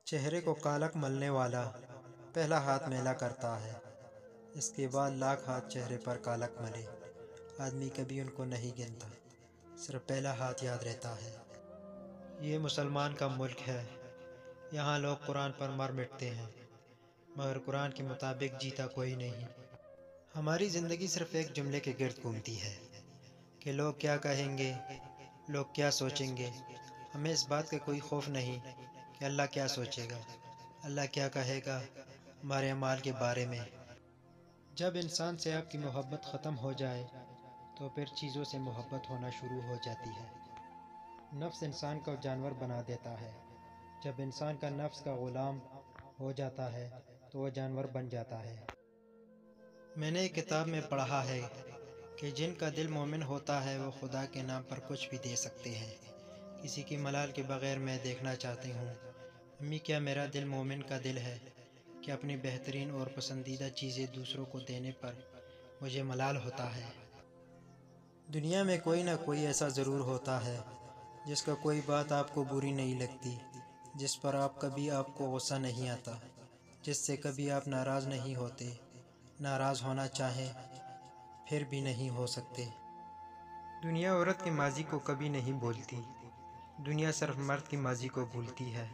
چہرے کو کالک ملنے والا پہلا ہاتھ میلا کرتا ہے، اس کے بعد لاکھ ہاتھ چہرے پر کالک ملے، آدمی کبھی ان کو نہیں گنتا، صرف پہلا ہاتھ یاد رہتا ہے۔ یہ مسلمان کا ملک ہے، یہاں لوگ قرآن پر مر مٹتے ہیں، مگر قرآن کے مطابق جیتا کوئی نہیں۔ ہماری زندگی صرف ایک جملے کے گرد گھومتی ہے کہ لوگ کیا کہیں گے، لوگ کیا سوچیں گے۔ ہمیں اس بات کا کوئی خوف نہیں کہ اللہ کیا سوچے گا، اللہ کیا کہے گا ہمارے اعمال کے بارے میں۔ جب انسان سے آپ کی محبت ختم ہو جائے تو پھر چیزوں سے محبت ہونا شروع ہو جاتی ہے۔ نفس انسان کو جانور بنا دیتا ہے۔ جب انسان کا نفس کا غلام ہو جاتا ہے تو وہ جانور بن جاتا ہے۔ میں نے ایک کتاب میں پڑھا ہے کہ جن کا دل مومن ہوتا ہے وہ خدا کے نام پر کچھ بھی دے سکتے ہیں۔ کسی کی ملال کے بغیر میں دیکھنا چاہتی ہوں، امی کیا میرا دل مومن کا دل ہے کہ اپنی بہترین اور پسندیدہ چیزیں دوسروں کو دینے پر مجھے ملال ہوتا ہے۔ دنیا میں کوئی نہ کوئی ایسا ضرور ہوتا ہے جس کا کوئی بات آپ کو بری نہیں لگتی، جس پر کبھی آپ کو غصہ نہیں آتا، جس سے کبھی آپ ناراض نہیں ہوتے، ناراض ہونا چاہیں پھر بھی نہیں ہو سکتے۔ دنیا عورت کے ماضی کو کبھی نہیں بھولتی، دنیا صرف مرد کے ماضی کو بھولتی ہے۔